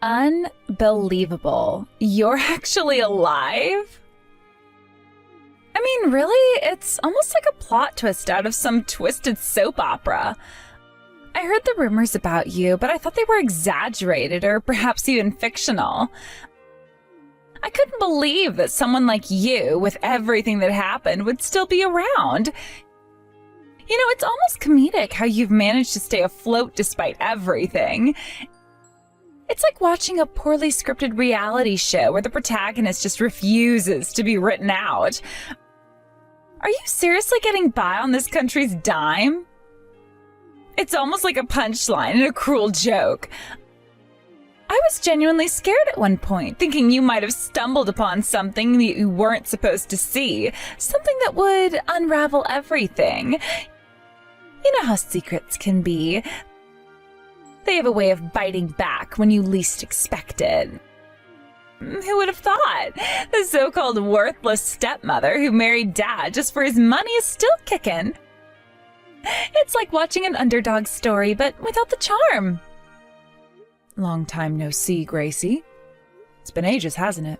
Unbelievable. You're actually alive? I mean, really? It's almost like a plot twist out of some twisted soap opera. I heard the rumors about you, but I thought they were exaggerated or perhaps even fictional. I couldn't believe that someone like you, with everything that happened, would still be around. You know, it's almost comedic how you've managed to stay afloat despite everything. It's like watching a poorly scripted reality show where the protagonist just refuses to be written out. Are you seriously getting by on this country's dime? It's almost like a punchline and a cruel joke. I was genuinely scared at one point, thinking you might have stumbled upon something that you weren't supposed to see, something that would unravel everything. You know how secrets can be. They have a way of biting back when you least expect it. Who would have thought? The so-called worthless stepmother who married Dad just for his money is still kicking. It's like watching an underdog story, but without the charm. Long time no see, Gracie. It's been ages, hasn't it?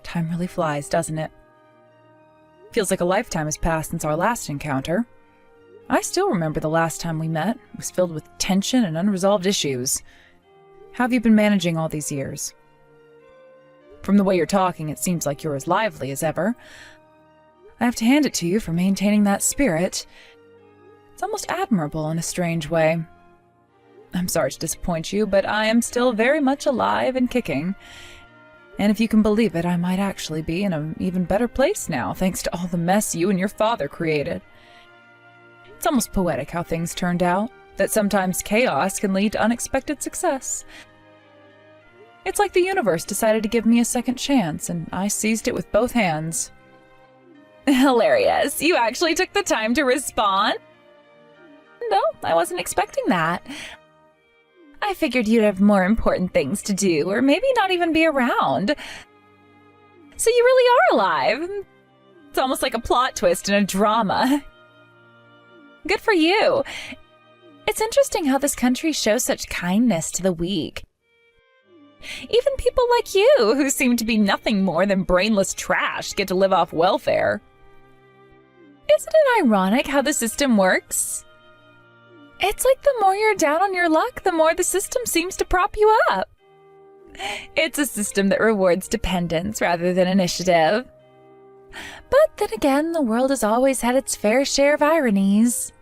Time really flies, doesn't it? Feels like a lifetime has passed since our last encounter. I still remember the last time we met. It was filled with tension and unresolved issues. How have you been managing all these years? From the way you're talking, it seems like you're as lively as ever. I have to hand it to you for maintaining that spirit. It's almost admirable in a strange way. I'm sorry to disappoint you, but I am still very much alive and kicking. And if you can believe it, I might actually be in an even better place now, thanks to all the mess you and your father created. It's almost poetic how things turned out, that sometimes chaos can lead to unexpected success. It's like the universe decided to give me a second chance, and I seized it with both hands. Hilarious. You actually took the time to respond? No, I wasn't expecting that. I figured you'd have more important things to do, or maybe not even be around. So you really are alive. It's almost like a plot twist in a drama. Good for you. It's interesting how this country shows such kindness to the weak. Even people like you, who seem to be nothing more than brainless trash, get to live off welfare. Isn't it ironic how the system works? It's like the more you're down on your luck, the more the system seems to prop you up. It's a system that rewards dependence rather than initiative. But then again, the world has always had its fair share of ironies.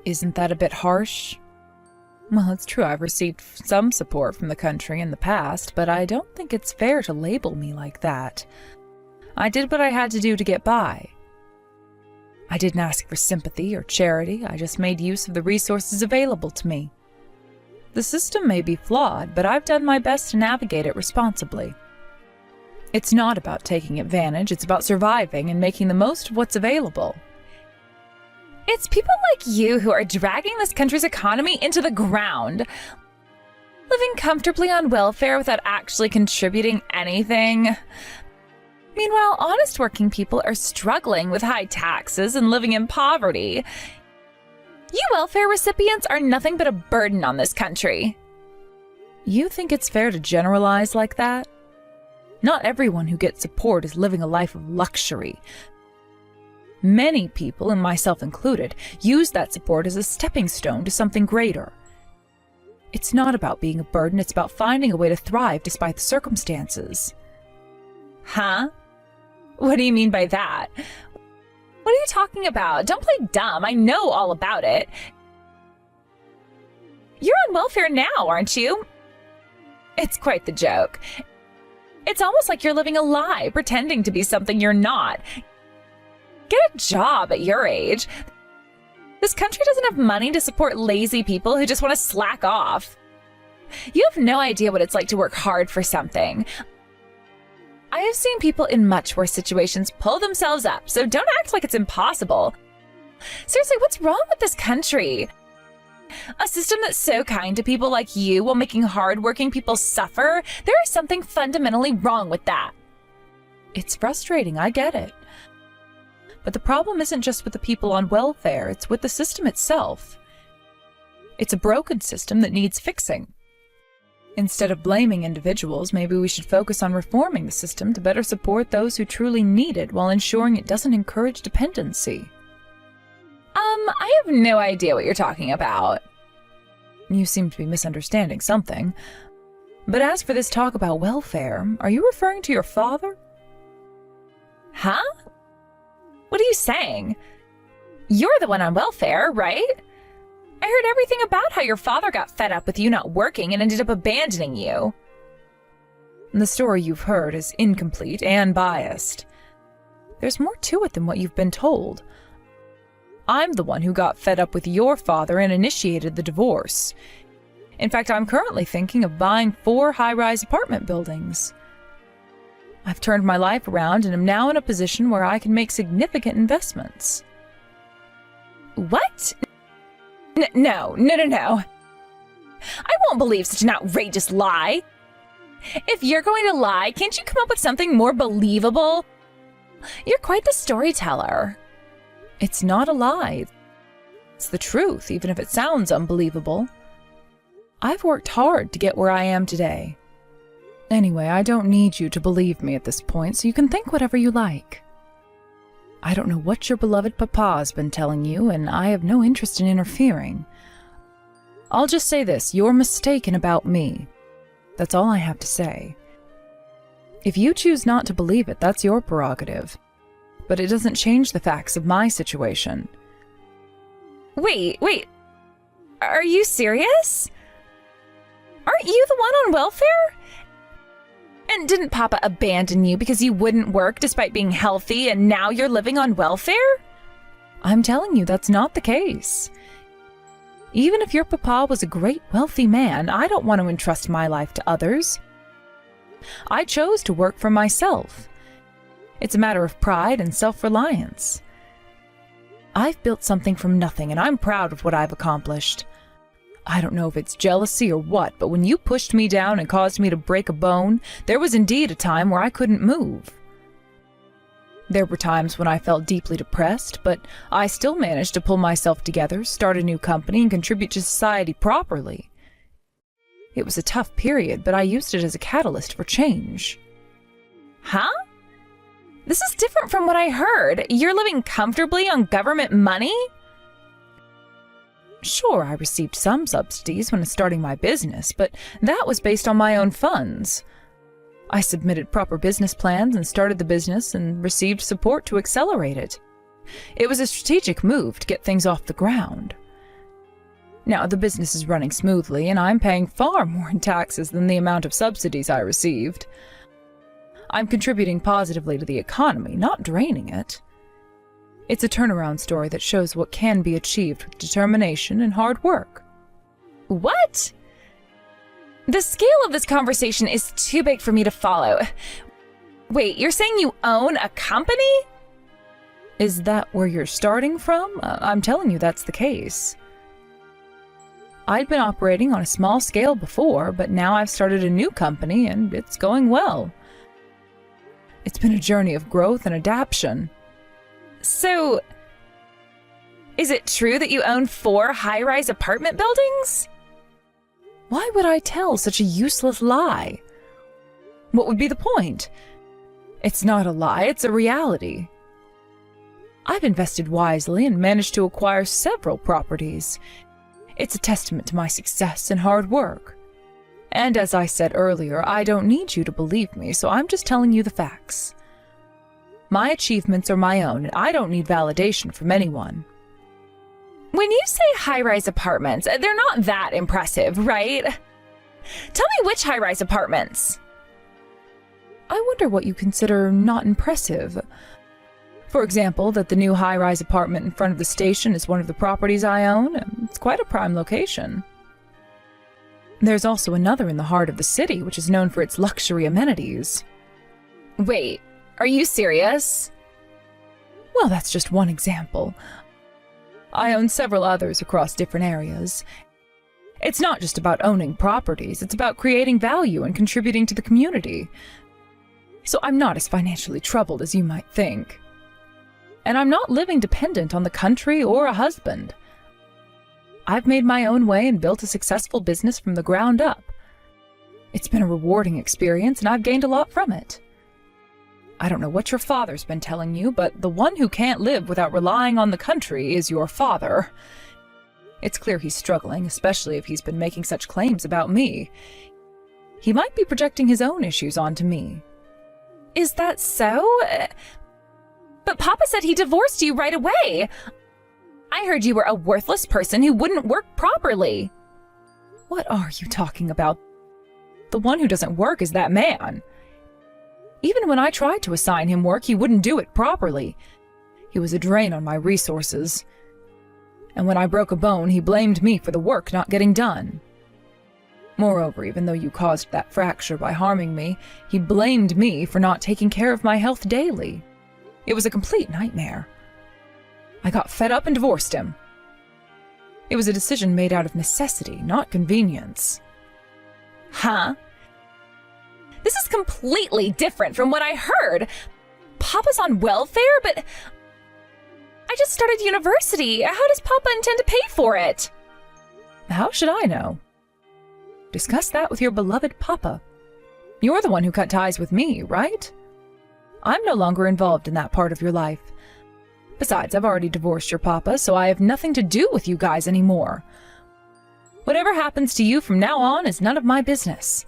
Isn't that a bit harsh? Well, it's true I've received some support from the country in the past, but I don't think it's fair to label me like that. I did what I had to do to get by. I didn't ask for sympathy or charity, I just made use of the resources available to me. The system may be flawed, but I've done my best to navigate it responsibly. It's not about taking advantage, it's about surviving and making the most of what's available. It's people like you who are dragging this country's economy into the ground. Living comfortably on welfare without actually contributing anything. Meanwhile, honest working people are struggling with high taxes and living in poverty. You welfare recipients are nothing but a burden on this country. You think it's fair to generalize like that? Not everyone who gets support is living a life of luxury. Many people, and myself included, use that support as a stepping stone to something greater. It's not about being a burden, it's about finding a way to thrive despite the circumstances. Huh? What do you mean by that? What are you talking about? Don't play dumb. I know all about it. You're on welfare now, aren't you? It's quite the joke. It's almost like you're living a lie, pretending to be something you're not. Get a job at your age. This country doesn't have money to support lazy people who just want to slack off. You have no idea what it's like to work hard for something. I have seen people in much worse situations pull themselves up, so don't act like it's impossible. Seriously, what's wrong with this country? A system that's so kind to people like you while making hard-working people suffer? There is something fundamentally wrong with that. It's frustrating, I get it. But the problem isn't just with the people on welfare, it's with the system itself. It's a broken system that needs fixing. Instead of blaming individuals, maybe we should focus on reforming the system to better support those who truly need it while ensuring it doesn't encourage dependency. I have no idea what you're talking about. You seem to be misunderstanding something. But as for this talk about welfare, are you referring to your father? Huh? What are you saying? You're the one on welfare, right? I heard everything about how your father got fed up with you not working and ended up abandoning you. The story you've heard is incomplete and biased. There's more to it than what you've been told. I'm the one who got fed up with your father and initiated the divorce. In fact, I'm currently thinking of buying 4 high-rise apartment buildings. I've turned my life around and am now in a position where I can make significant investments. What? No. I won't believe such an outrageous lie. If you're going to lie, can't you come up with something more believable? You're quite the storyteller. It's not a lie. It's the truth, even if it sounds unbelievable. I've worked hard to get where I am today. Anyway, I don't need you to believe me at this point, so you can think whatever you like. I don't know what your beloved papa's been telling you, and I have no interest in interfering. I'll just say this, you're mistaken about me. That's all I have to say. If you choose not to believe it, that's your prerogative. But it doesn't change the facts of my situation. Wait. Are you serious? Aren't you the one on welfare? And didn't Papa abandon you because you wouldn't work despite being healthy and now you're living on welfare? I'm telling you that's not the case. Even if your papa was a great wealthy man, I don't want to entrust my life to others. I chose to work for myself. It's a matter of pride and self-reliance. I've built something from nothing, and I'm proud of what I've accomplished. I don't know if it's jealousy or what, but when you pushed me down and caused me to break a bone, there was indeed a time where I couldn't move. There were times when I felt deeply depressed, but I still managed to pull myself together, start a new company, and contribute to society properly. It was a tough period, but I used it as a catalyst for change. Huh? This is different from what I heard. You're living comfortably on government money? Sure, I received some subsidies when starting my business, but that was based on my own funds. I submitted proper business plans and started the business and received support to accelerate it. It was a strategic move to get things off the ground. Now, the business is running smoothly, and I'm paying far more in taxes than the amount of subsidies I received. I'm contributing positively to the economy, not draining it. It's a turnaround story that shows what can be achieved with determination and hard work. What? The scale of this conversation is too big for me to follow. Wait, you're saying you own a company? Is that where you're starting from? I'm telling you that's the case. I'd been operating on a small scale before, but now I've started a new company and it's going well. It's been a journey of growth and adaptation. So, is it true that you own 4 high-rise apartment buildings? Why would I tell such a useless lie? What would be the point? It's not a lie, it's a reality. I've invested wisely and managed to acquire several properties. It's a testament to my success and hard work. And as I said earlier, I don't need you to believe me, so I'm just telling you the facts. My achievements are my own, and I don't need validation from anyone. When you say high-rise apartments, they're not that impressive, right? Tell me which high-rise apartments. I wonder what you consider not impressive. For example, that the new high-rise apartment in front of the station is one of the properties I own. It's quite a prime location. There's also another in the heart of the city, which is known for its luxury amenities. Wait, are you serious? Well, that's just one example. I own several others across different areas. It's not just about owning properties, it's about creating value and contributing to the community. So I'm not as financially troubled as you might think. And I'm not living dependent on the country or a husband. I've made my own way and built a successful business from the ground up. It's been a rewarding experience, and I've gained a lot from it. I don't know what your father's been telling you, but the one who can't live without relying on the country is your father. It's clear he's struggling, especially if he's been making such claims about me. He might be projecting his own issues onto me. Is that so? But Papa said he divorced you right away. I heard you were a worthless person who wouldn't work properly. What are you talking about? The one who doesn't work is that man. Even when I tried to assign him work, he wouldn't do it properly. He was a drain on my resources. And when I broke a bone, he blamed me for the work not getting done. Moreover, even though you caused that fracture by harming me, he blamed me for not taking care of my health daily. It was a complete nightmare. I got fed up and divorced him. It was a decision made out of necessity, not convenience. Huh? This is completely different from what I heard. Papa's on welfare, but I just started university. How does Papa intend to pay for it? How should I know? Discuss that with your beloved Papa. You're the one who cut ties with me, right? I'm no longer involved in that part of your life. Besides, I've already divorced your Papa, so I have nothing to do with you guys anymore. Whatever happens to you from now on is none of my business.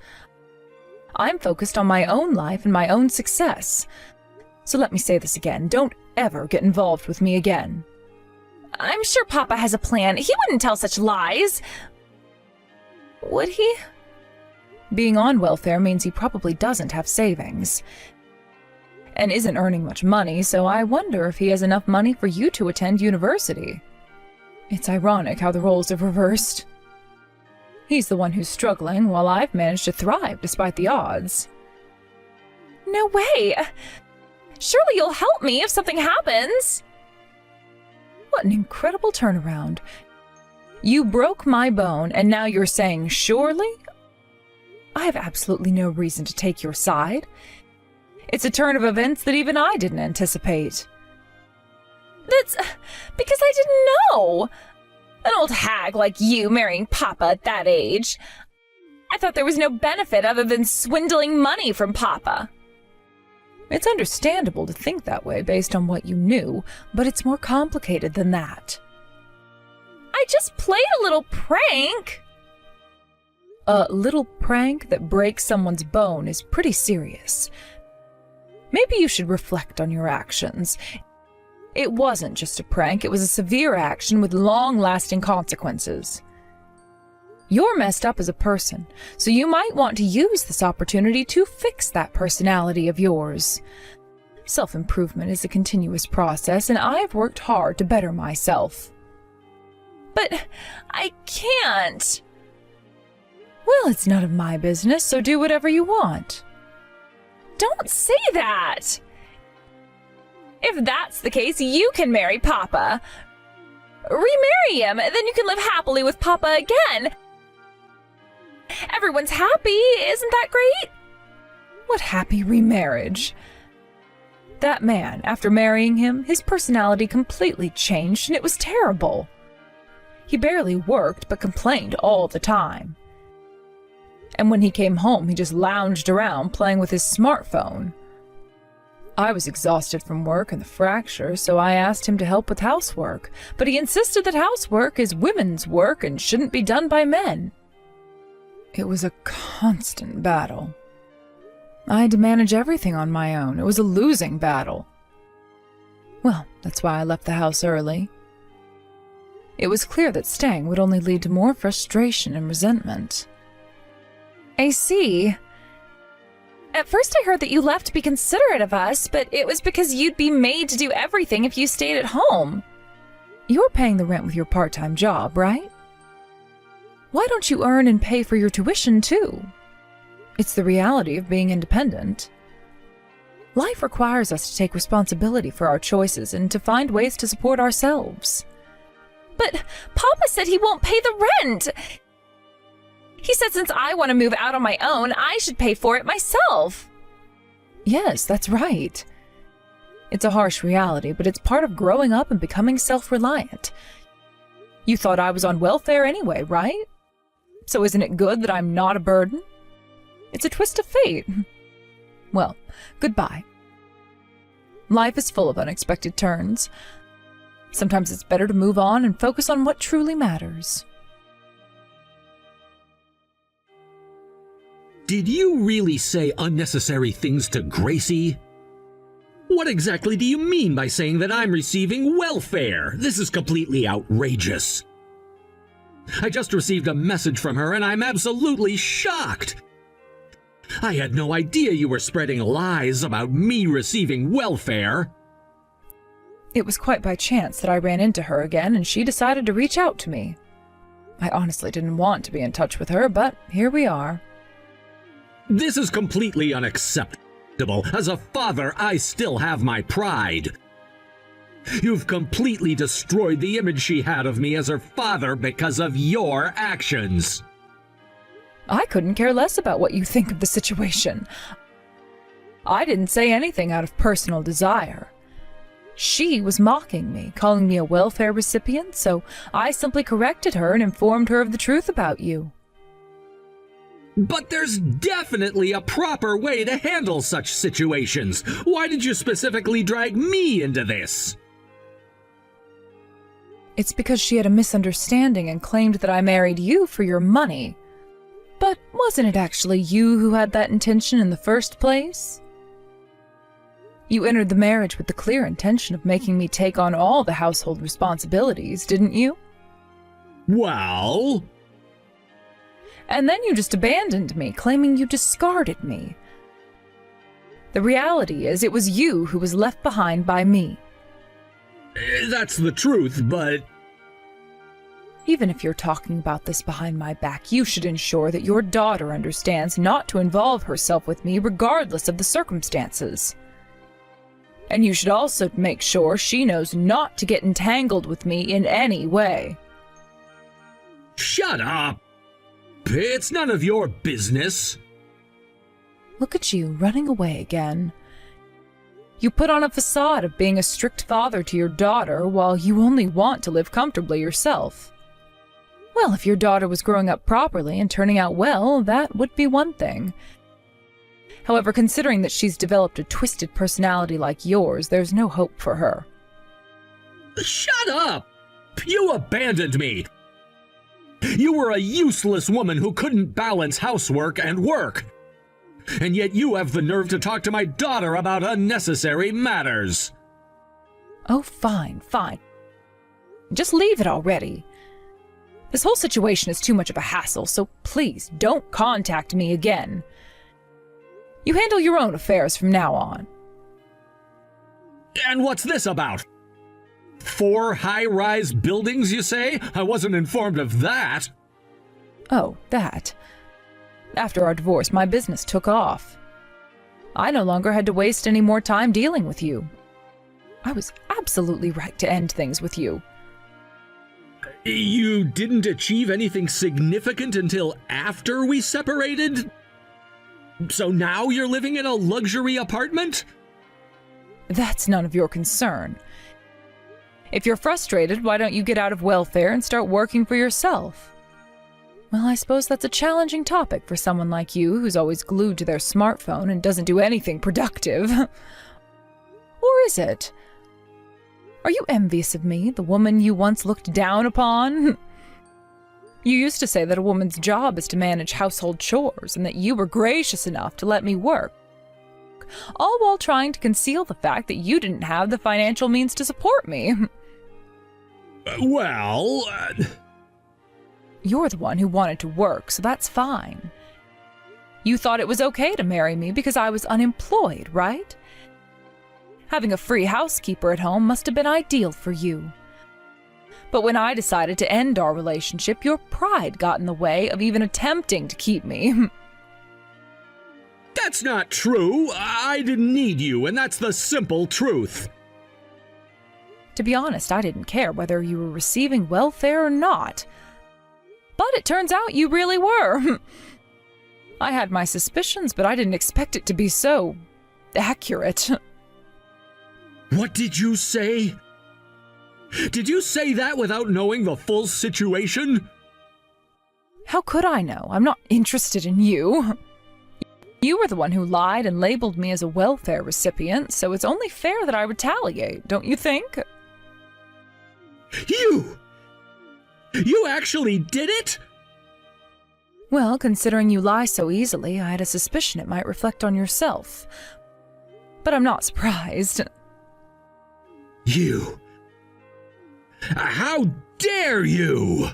I'm focused on my own life and my own success. So let me say this again, don't ever get involved with me again. I'm sure Papa has a plan. He wouldn't tell such lies. Would he? Being on welfare means he probably doesn't have savings. And isn't earning much money, so I wonder if he has enough money for you to attend university. It's ironic how the roles have reversed. He's the one who's struggling, while I've managed to thrive despite the odds. No way! Surely you'll help me if something happens! What an incredible turnaround. You broke my bone, and now you're saying surely? I have absolutely no reason to take your side. It's a turn of events that even I didn't anticipate. That's because I didn't know. An old hag like you marrying Papa at that age. I thought there was no benefit other than swindling money from Papa. It's understandable to think that way based on what you knew, but it's more complicated than that. I just played a little prank. A little prank that breaks someone's bone is pretty serious. Maybe you should reflect on your actions. It wasn't just a prank, it was a severe action with long-lasting consequences. You're messed up as a person, so you might want to use this opportunity to fix that personality of yours. Self-improvement is a continuous process, and I've worked hard to better myself. But I can't. Well, it's none of my business, so do whatever you want. Don't say that! If that's the case, you can marry Papa. Remarry him, then you can live happily with Papa again. Everyone's happy, isn't that great? What happy remarriage? That man, after marrying him, his personality completely changed and it was terrible. He barely worked but complained all the time. And when he came home, he just lounged around playing with his smartphone. I was exhausted from work and the fracture, so I asked him to help with housework, but he insisted that housework is women's work and shouldn't be done by men. It was a constant battle. I had to manage everything on my own. It was a losing battle. Well, that's why I left the house early. It was clear that staying would only lead to more frustration and resentment. I see. At first I heard that you left to be considerate of us, but it was because you'd be made to do everything if you stayed at home. You're paying the rent with your part-time job, right? Why don't you earn and pay for your tuition, too? It's the reality of being independent. Life requires us to take responsibility for our choices and to find ways to support ourselves. But Papa said he won't pay the rent. He said since I want to move out on my own, I should pay for it myself. Yes, that's right. It's a harsh reality, but it's part of growing up and becoming self-reliant. You thought I was on welfare anyway, right? So isn't it good that I'm not a burden? It's a twist of fate. Well, goodbye. Life is full of unexpected turns. Sometimes it's better to move on and focus on what truly matters. Did you really say unnecessary things to Gracie? What exactly do you mean by saying that I'm receiving welfare? This is completely outrageous. I just received a message from her and I'm absolutely shocked. I had no idea you were spreading lies about me receiving welfare. It was quite by chance that I ran into her again and she decided to reach out to me. I honestly didn't want to be in touch with her, but here we are. This is completely unacceptable. As a father, I still have my pride. You've completely destroyed the image she had of me as her father because of your actions. I couldn't care less about what you think of the situation. I didn't say anything out of personal desire. She was mocking me, calling me a welfare recipient, so I simply corrected her and informed her of the truth about you. But there's definitely a proper way to handle such situations. Why did you specifically drag me into this? It's because she had a misunderstanding and claimed that I married you for your money. But wasn't it actually you who had that intention in the first place? You entered the marriage with the clear intention of making me take on all the household responsibilities, didn't you? Well... And then you just abandoned me, claiming you discarded me. The reality is, it was you who was left behind by me. That's the truth, but... Even if you're talking about this behind my back, you should ensure that your daughter understands not to involve herself with me regardless of the circumstances. And you should also make sure she knows not to get entangled with me in any way. Shut up! It's none of your business. Look at you, running away again. You put on a facade of being a strict father to your daughter while you only want to live comfortably yourself. Well, if your daughter was growing up properly and turning out well, that would be one thing. However, considering that she's developed a twisted personality like yours, there's no hope for her. Shut up! You abandoned me! You were a useless woman who couldn't balance housework and work. And yet you have the nerve to talk to my daughter about unnecessary matters. Oh, fine. Just leave it already. This whole situation is too much of a hassle, so please don't contact me again. You handle your own affairs from now on. And what's this about? 4 high-rise buildings, you say? I wasn't informed of that. Oh, that. After our divorce, my business took off. I no longer had to waste any more time dealing with you. I was absolutely right to end things with you. You didn't achieve anything significant until after we separated? So now you're living in a luxury apartment? That's none of your concern. If you're frustrated, why don't you get out of welfare and start working for yourself? Well, I suppose that's a challenging topic for someone like you who's always glued to their smartphone and doesn't do anything productive. Or is it? Are you envious of me, the woman you once looked down upon? You used to say that a woman's job is to manage household chores and that you were gracious enough to let me work, all while trying to conceal the fact that you didn't have the financial means to support me. Well... You're the one who wanted to work, so that's fine. You thought it was okay to marry me because I was unemployed, right? Having a free housekeeper at home must have been ideal for you. But when I decided to end our relationship, your pride got in the way of even attempting to keep me. That's not true. I didn't need you, and that's the simple truth. To be honest, I didn't care whether you were receiving welfare or not. But it turns out you really were. I had my suspicions, but I didn't expect it to be so accurate. What did you say? Did you say that without knowing the full situation? How could I know? I'm not interested in you. You were the one who lied and labeled me as a welfare recipient, so it's only fair that I retaliate, don't you think? You actually did it? Well, considering you lie so easily, I had a suspicion it might reflect on yourself. But I'm not surprised. You. How dare you?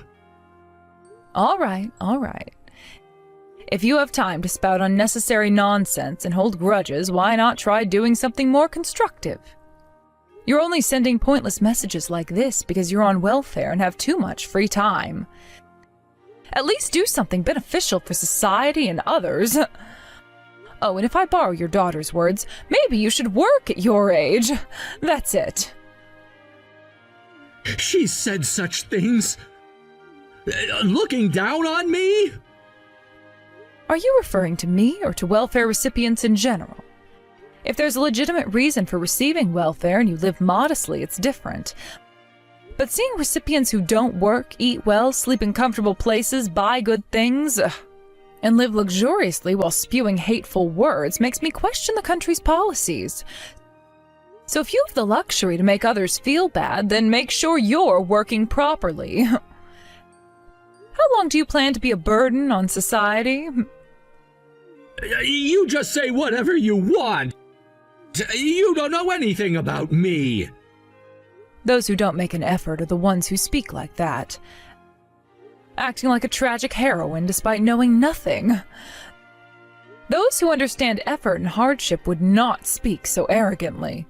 All right. If you have time to spout unnecessary nonsense and hold grudges, why not try doing something more constructive? You're only sending pointless messages like this because you're on welfare and have too much free time. At least do something beneficial for society and others. Oh, and if I borrow your daughter's words, maybe you should work at your age. That's it. She said such things? Looking down on me? Are you referring to me or to welfare recipients in general? If there's a legitimate reason for receiving welfare and you live modestly, it's different. But seeing recipients who don't work, eat well, sleep in comfortable places, buy good things, and live luxuriously while spewing hateful words makes me question the country's policies. So if you have the luxury to make others feel bad, then make sure you're working properly. How long do you plan to be a burden on society? You just say whatever you want. You don't know anything about me. Those who don't make an effort are the ones who speak like that, acting like a tragic heroine despite knowing nothing. Those who understand effort and hardship would not speak so arrogantly.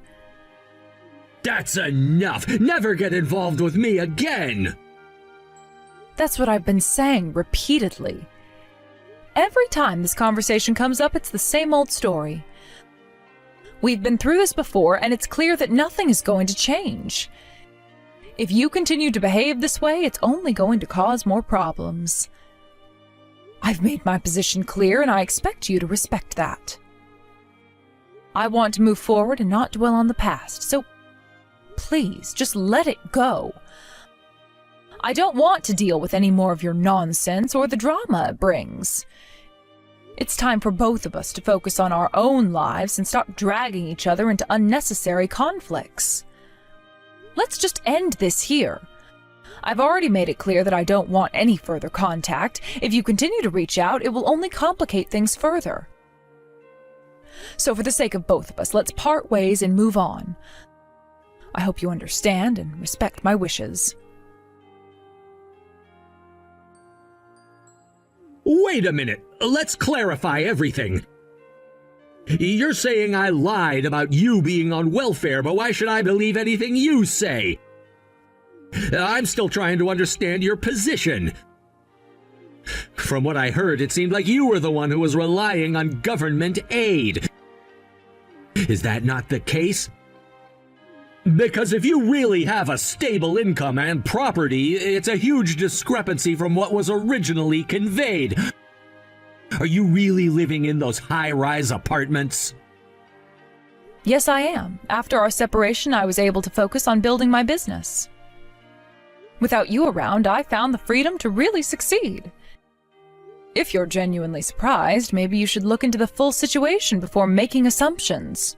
That's enough. Never get involved with me again. That's what I've been saying repeatedly. Every time this conversation comes up, it's the same old story. We've been through this before, and it's clear that nothing is going to change. If you continue to behave this way, it's only going to cause more problems. I've made my position clear, and I expect you to respect that. I want to move forward and not dwell on the past, so please, just let it go. I don't want to deal with any more of your nonsense or the drama it brings. It's time for both of us to focus on our own lives and stop dragging each other into unnecessary conflicts. Let's just end this here. I've already made it clear that I don't want any further contact. If you continue to reach out, it will only complicate things further. So for the sake of both of us, let's part ways and move on. I hope you understand and respect my wishes. Wait a minute. Let's clarify everything. You're saying I lied about you being on welfare, but why should I believe anything you say? I'm still trying to understand your position. From what I heard, it seemed like you were the one who was relying on government aid. Is that not the case? Because if you really have a stable income and property, it's a huge discrepancy from what was originally conveyed. Are you really living in those high-rise apartments? Yes, I am. After our separation, I was able to focus on building my business. Without you around, I found the freedom to really succeed. If you're genuinely surprised, maybe you should look into the full situation before making assumptions.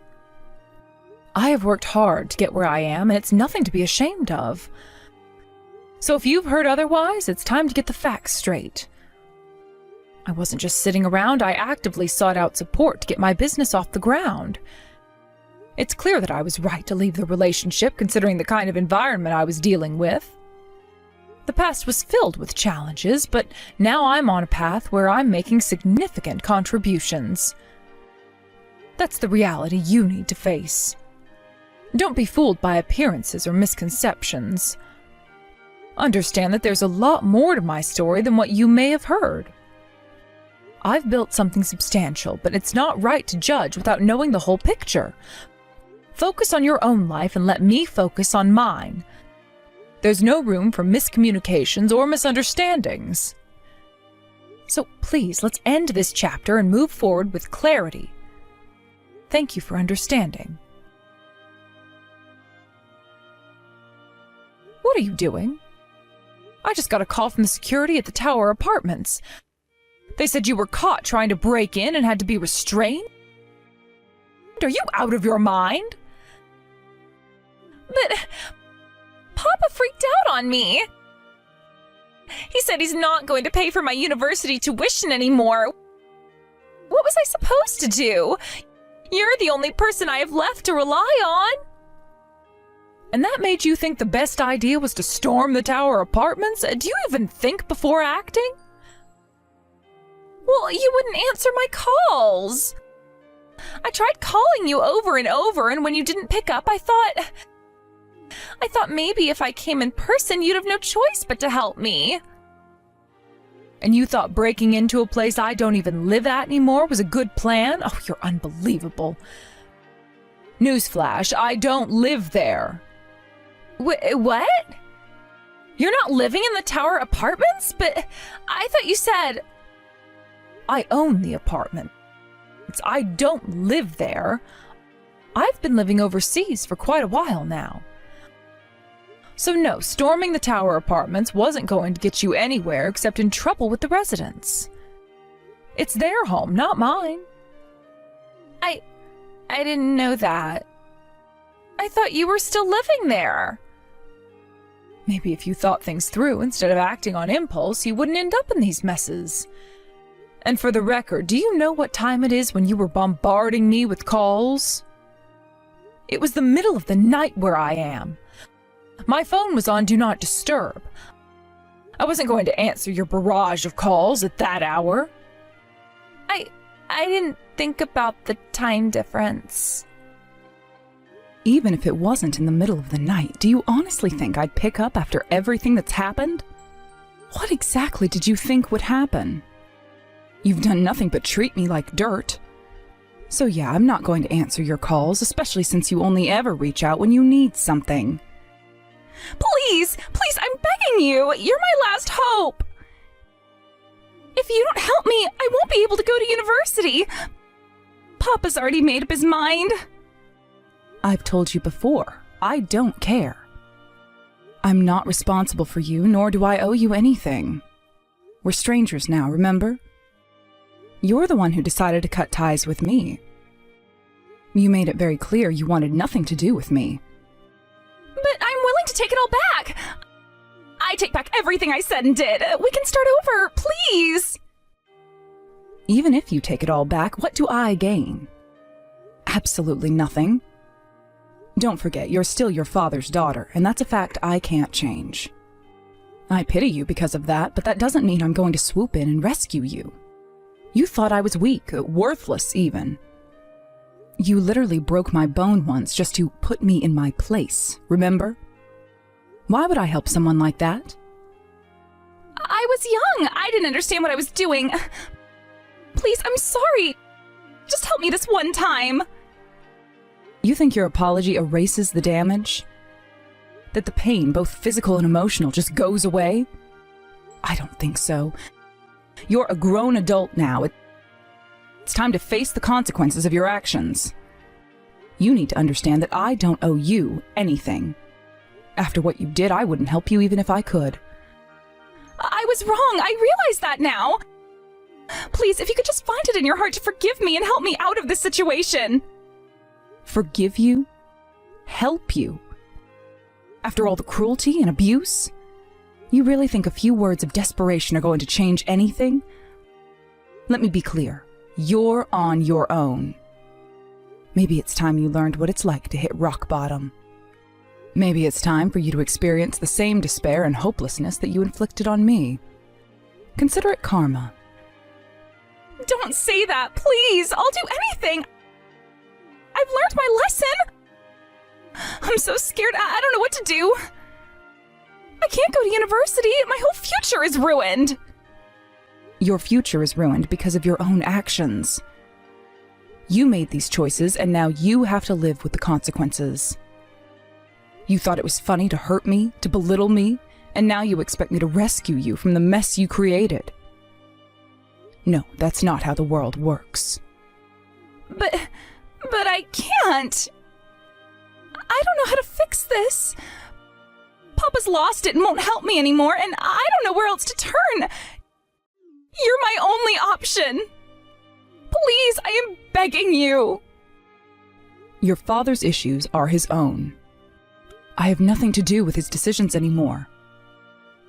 I have worked hard to get where I am, and it's nothing to be ashamed of. So if you've heard otherwise, it's time to get the facts straight. I wasn't just sitting around, I actively sought out support to get my business off the ground. It's clear that I was right to leave the relationship, considering the kind of environment I was dealing with. The past was filled with challenges, but now I'm on a path where I'm making significant contributions. That's the reality you need to face. Don't be fooled by appearances or misconceptions. Understand that there's a lot more to my story than what you may have heard. I've built something substantial, but it's not right to judge without knowing the whole picture. Focus on your own life and let me focus on mine. There's no room for miscommunications or misunderstandings. So please, let's end this chapter and move forward with clarity. Thank you for understanding. What are you doing? I just got a call from the security at the Tower Apartments. They said you were caught trying to break in and had to be restrained? Are you out of your mind? But Papa freaked out on me. He said he's not going to pay for my university tuition anymore. What was I supposed to do? You're the only person I have left to rely on. And that made you think the best idea was to storm the Tower Apartments? Do you even think before acting? Well, you wouldn't answer my calls. I tried calling you over and over, and when you didn't pick up, I thought maybe if I came in person, you'd have no choice but to help me. And you thought breaking into a place I don't even live at anymore was a good plan? Oh, you're unbelievable. Newsflash, I don't live there. What? You're not living in the Tower Apartments? But I thought you said... I own the apartment. I don't live there. I've been living overseas for quite a while now. So no, storming the Tower Apartments wasn't going to get you anywhere except in trouble with the residents. It's their home, not mine. I didn't know that. I thought you were still living there. Maybe if you thought things through instead of acting on impulse, you wouldn't end up in these messes. And for the record, do you know what time it is when you were bombarding me with calls? It was the middle of the night where I am. My phone was on Do Not Disturb. I wasn't going to answer your barrage of calls at that hour. I didn't think about the time difference. Even if it wasn't in the middle of the night, do you honestly think I'd pick up after everything that's happened? What exactly did you think would happen? You've done nothing but treat me like dirt. So yeah, I'm not going to answer your calls, especially since you only ever reach out when you need something. Please, I'm begging you. You're my last hope. If you don't help me, I won't be able to go to university. Papa's already made up his mind. I've told you before, I don't care. I'm not responsible for you, nor do I owe you anything. We're strangers now, remember? You're the one who decided to cut ties with me. You made it very clear you wanted nothing to do with me. But I'm willing to take it all back. I take back everything I said and did. We can start over, please. Even if you take it all back, what do I gain? Absolutely nothing. Don't forget, you're still your father's daughter, and that's a fact I can't change. I pity you because of that, but that doesn't mean I'm going to swoop in and rescue you. You thought I was weak, worthless even. You literally broke my bone once just to put me in my place, remember? Why would I help someone like that? I was young. I didn't understand what I was doing. Please, I'm sorry. Just help me this one time. You think your apology erases the damage? That the pain, both physical and emotional, just goes away? I don't think so. You're a grown adult now. It's time to face the consequences of your actions. You need to understand that I don't owe you anything. After what you did, I wouldn't help you even if I could. I was wrong. I realize that now. Please, if you could just find it in your heart to forgive me and help me out of this situation. Forgive you? Help you? After all the cruelty and abuse? You really think a few words of desperation are going to change anything? Let me be clear. You're on your own. Maybe it's time you learned what it's like to hit rock bottom. Maybe it's time for you to experience the same despair and hopelessness that you inflicted on me. Consider it karma. Don't say that, please. I'll do anything. I've learned my lesson. I'm so scared. I don't know what to do. I can't go to university. My whole future is ruined. Your future is ruined because of your own actions. You made these choices, and now you have to live with the consequences. You thought it was funny to hurt me, to belittle me, and now you expect me to rescue you from the mess you created. No, that's not how the world works. But I can't. I don't know how to fix this. Papa's lost it and won't help me anymore, and I don't know where else to turn. You're my only option. Please, I am begging you. Your father's issues are his own. I have nothing to do with his decisions anymore.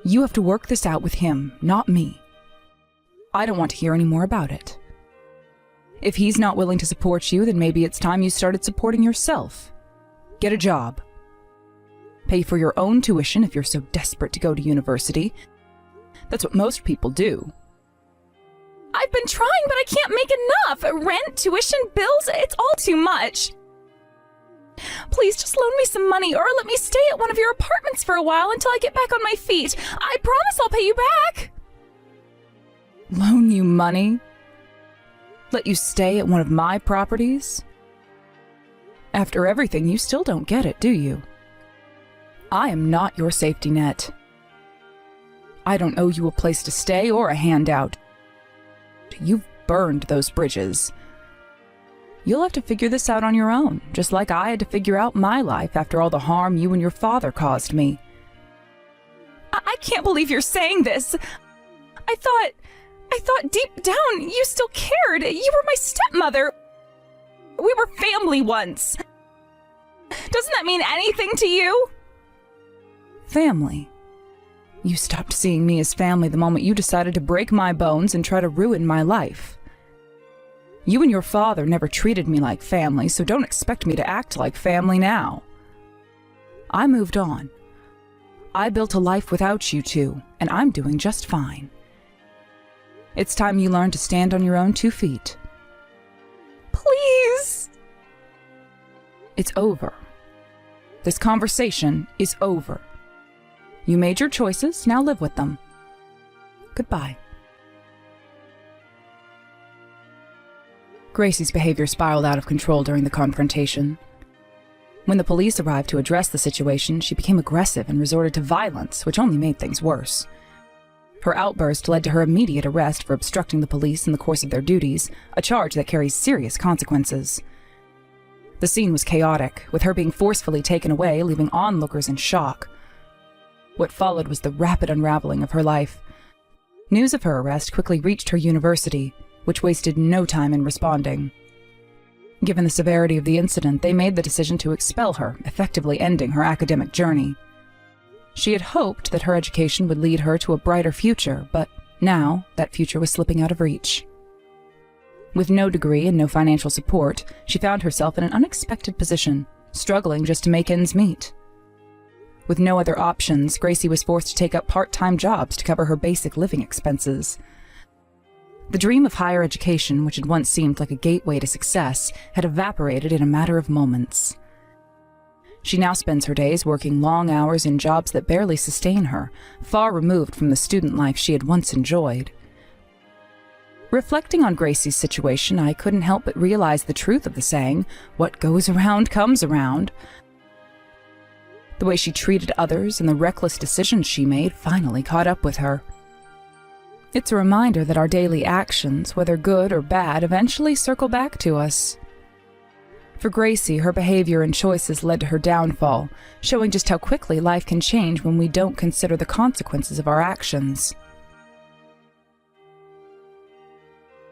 You have to work this out with him, not me. I don't want to hear any more about it. If he's not willing to support you, then maybe it's time you started supporting yourself. Get a job. Pay for your own tuition if you're so desperate to go to university. That's what most people do. I've been trying, but I can't make enough. Rent, tuition, bills, it's all too much. Please just loan me some money or let me stay at one of your apartments for a while until I get back on my feet. I promise I'll pay you back. Loan you money? Let you stay at one of my properties? After everything, you still don't get it, do you? I am not your safety net. I don't owe you a place to stay or a handout. You've burned those bridges. You'll have to figure this out on your own, just like I had to figure out my life after all the harm you and your father caused me. I can't believe you're saying this. I thought deep down you still cared. You were my stepmother. We were family once. Doesn't that mean anything to you? Family? You stopped seeing me as family the moment you decided to break my bones and try to ruin my life. You and your father never treated me like family, so don't expect me to act like family now. I moved on. I built a life without you two, and I'm doing just fine. It's time you learn to stand on your own 2 feet. Please! It's over. This conversation is over. You made your choices, now live with them. Goodbye. Gracie's behavior spiraled out of control during the confrontation. When the police arrived to address the situation, she became aggressive and resorted to violence, which only made things worse. Her outburst led to her immediate arrest for obstructing the police in the course of their duties, a charge that carries serious consequences. The scene was chaotic, with her being forcefully taken away, leaving onlookers in shock. What followed was the rapid unraveling of her life. News of her arrest quickly reached her university, which wasted no time in responding. Given the severity of the incident, they made the decision to expel her, effectively ending her academic journey. She had hoped that her education would lead her to a brighter future, but now that future was slipping out of reach. With no degree and no financial support, she found herself in an unexpected position, struggling just to make ends meet. With no other options, Gracie was forced to take up part-time jobs to cover her basic living expenses. The dream of higher education, which had once seemed like a gateway to success, had evaporated in a matter of moments. She now spends her days working long hours in jobs that barely sustain her, far removed from the student life she had once enjoyed. Reflecting on Gracie's situation, I couldn't help but realize the truth of the saying, "What goes around comes around." The way she treated others and the reckless decisions she made finally caught up with her. It's a reminder that our daily actions, whether good or bad, eventually circle back to us. For Gracie, her behavior and choices led to her downfall, showing just how quickly life can change when we don't consider the consequences of our actions.